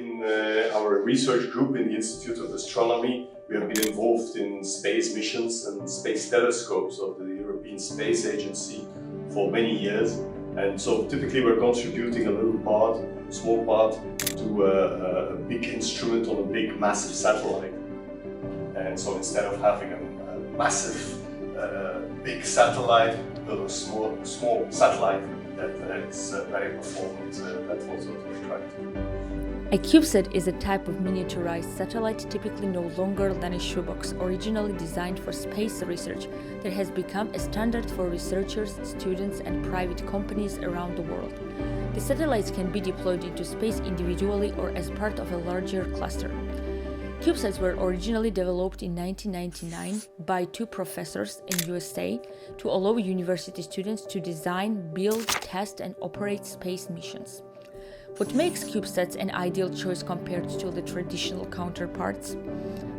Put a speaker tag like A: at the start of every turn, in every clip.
A: In our research group in the Institute of Astronomy, we have been involved in space missions and space telescopes of the European Space Agency for many years. And so typically we're contributing a little part, a small part, to a big instrument on a big massive satellite. And so instead of having a massive big satellite, build a small satellite that's very performant. That's what we're trying to do.
B: A CubeSat is a type of miniaturized satellite, typically no longer than a shoebox, originally designed for space research, that has become a standard for researchers, students, and private companies around the world. The satellites can be deployed into space individually or as part of a larger cluster. CubeSats were originally developed in 1999 by two professors in USA to allow university students to design, build, test, and operate space missions. What makes CubeSats an ideal choice compared to the traditional counterparts?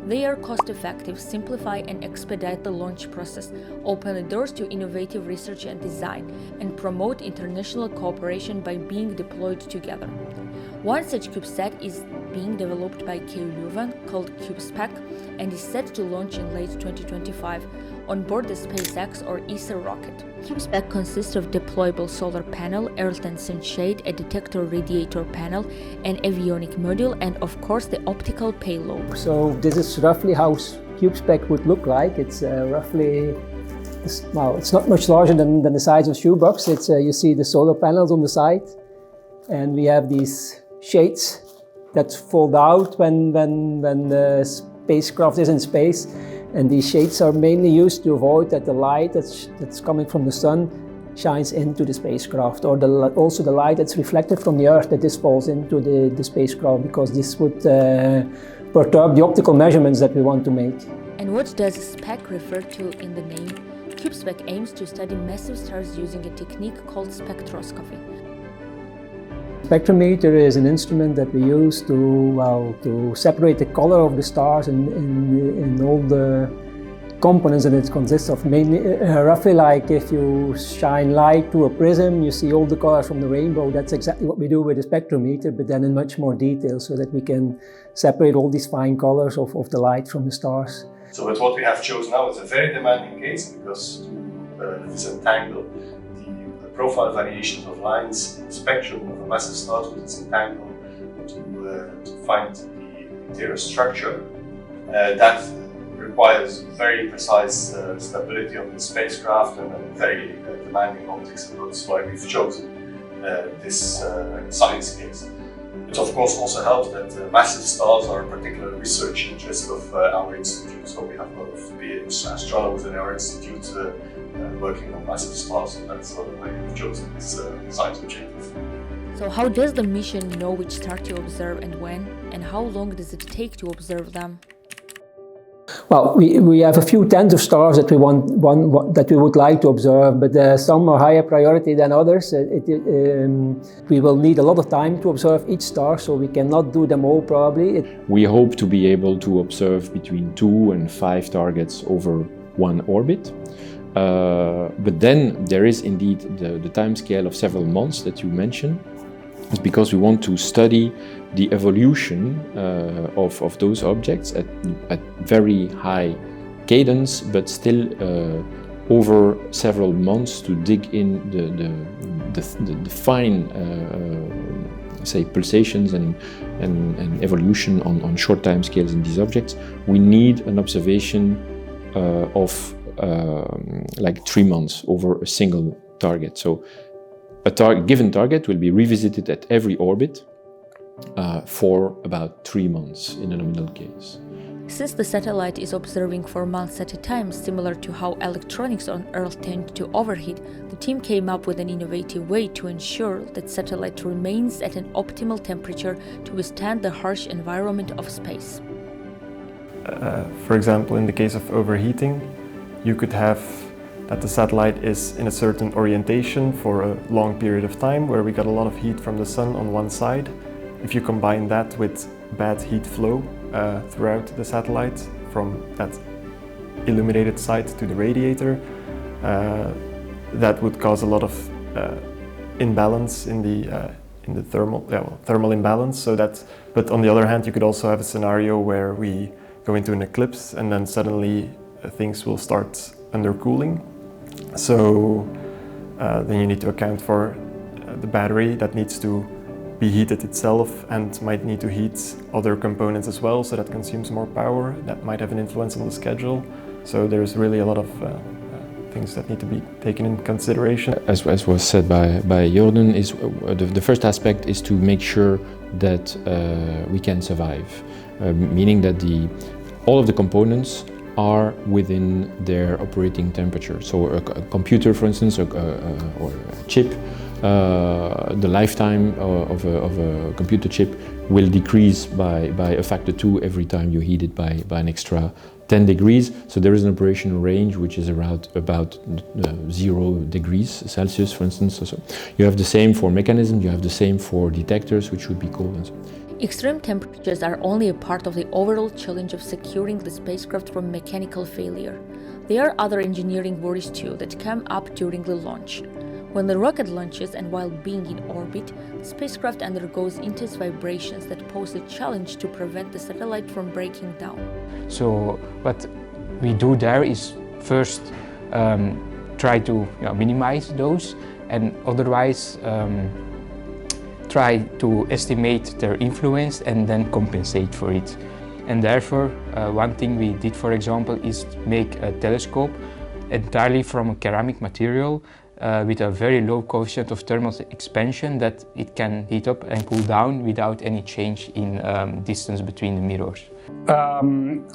B: They are cost-effective, simplify and expedite the launch process, open the doors to innovative research and design, and promote international cooperation by being deployed together. One such CubeSat is being developed by KU Leuven, called CubeSpec, and is set to launch in late 2025 on board the SpaceX or ESA rocket. CubeSpec consists of deployable solar panel, earth and sunshade, a detector radiator panel, an avionic module, and of course the optical payload.
C: So this is roughly how CubeSpec would look like. It's roughly, well, it's not much larger than the size of a shoebox. It's you see the solar panels on the side, and we have these shades that fold out when the spacecraft is in space. And these shades are mainly used to avoid that the light that's coming from the sun shines into the spacecraft, or also the light that's reflected from the Earth, that this falls into the spacecraft, because this would perturb the optical measurements that we want to make.
B: And what does spec refer to in the name? CubeSpec aims to study massive stars using a technique called spectroscopy.
C: Spectrometer is an instrument that we use to separate the color of the stars in all the components that it consists of. Mainly, roughly like if you shine light to a prism, you see all the colors from the rainbow. That's exactly what we do with a spectrometer, but then in much more detail, so that we can separate all these fine colors of the light from the stars.
A: So but what we have chosen now is a very demanding case, because to disentangle the profile variations of lines in the spectrum of a massive star to disentangle to find the interior structure, that requires very precise stability of the spacecraft and very demanding optics, and that's why we've chosen this science case. It of course also helps that massive stars are a particular research interest of our institute, so we have a lot of astronomers in our institute working on massive stars, and that's why we've chosen this science objective.
B: So how does the mission know which star to observe and when, and how long does it take to observe them?
C: Well, we have a few tens of stars that we that we would like to observe, but some are higher priority than others. We will need a lot of time to observe each star, so we cannot do them all probably.
D: We hope to be able to observe between 2 and 5 targets over one orbit. But then there is indeed the time scale of several months that you mentioned. It's because we want to study the evolution of those objects at very high cadence, but still over several months, to dig in the fine say pulsations and evolution on short time scales in these objects. We need an observation of like 3 months over a single target. So a given target will be revisited at every orbit for about 3 months in a nominal case.
B: Since the satellite is observing for months at a time, similar to how electronics on Earth tend to overheat, the team came up with an innovative way to ensure that satellite remains at an optimal temperature to withstand the harsh environment of space.
E: For example, in the case of overheating, you could have that the satellite is in a certain orientation for a long period of time, where we got a lot of heat from the sun on one side. If you combine that with bad heat flow throughout the satellite, from that illuminated side to the radiator, that would cause a lot of imbalance in the in the thermal imbalance. So that, but on the other hand, you could also have a scenario where we go into an eclipse and then suddenly things will start undercooling. So then you need to account for the battery that needs to be heated itself and might need to heat other components as well, so that consumes more power. That might have an influence on the schedule. So there's really a lot of things that need to be taken in consideration.
D: As was said by Jordan, is the first aspect is to make sure that we can survive, meaning that all of the components are within their operating temperature. So a computer, for instance, or a chip, the lifetime of a computer chip will decrease by a factor 2 every time you heat it by an extra 10 degrees. So there is an operational range which is around about 0 degrees Celsius, for instance. So you have the same for mechanisms, you have the same for detectors, which would be cold. And so.
B: Extreme temperatures are only a part of the overall challenge of securing the spacecraft from mechanical failure. There are other engineering worries too that come up during the launch. When the rocket launches and while being in orbit, the spacecraft undergoes intense vibrations that pose a challenge to prevent the satellite from breaking down.
F: So what we do there is first try to minimize those, and otherwise try to estimate their influence and then compensate for it. And therefore, one thing we did, for example, is make a telescope entirely from a ceramic material with a very low coefficient of thermal expansion, that it can heat up and cool down without any change in distance between the mirrors.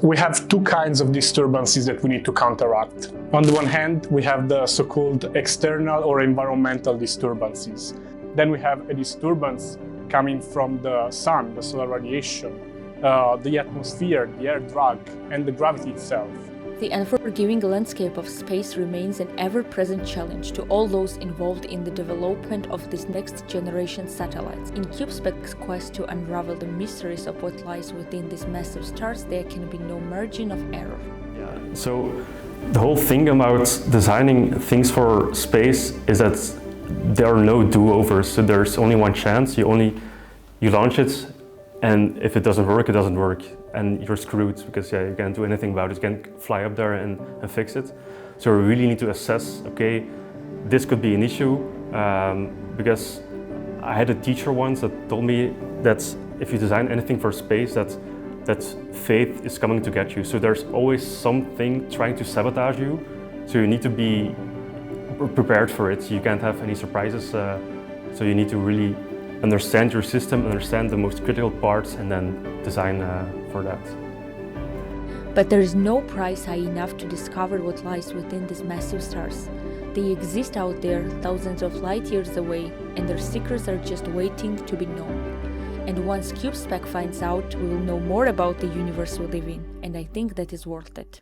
G: We have two kinds of disturbances that we need to counteract. On the one hand, we have the so-called external or environmental disturbances. Then we have a disturbance coming from the sun, the solar radiation, the atmosphere, the air drag, and the gravity itself.
B: The unforgiving landscape of space remains an ever-present challenge to all those involved in the development of these next-generation satellites. In CubeSpec's quest to unravel the mysteries of what lies within these massive stars, there can be no margin of error.
H: Yeah. So the whole thing about designing things for space is that there are no do-overs. So there's only one chance. You launch it, and if it doesn't work, it doesn't work. And you're screwed, because you can't do anything about it. You can't fly up there and fix it. So we really need to assess, okay, this could be an issue, because I had a teacher once that told me that if you design anything for space, that fate is coming to get you. So there's always something trying to sabotage you. So you need to be prepared for it. You can't have any surprises. So you need to really understand your system, understand the most critical parts, and then design for that.
B: But there is no price high enough to discover what lies within these massive stars. They exist out there, thousands of light years away, and their secrets are just waiting to be known. And once CubeSpec finds out, we will know more about the universe we live in, and I think that is worth it.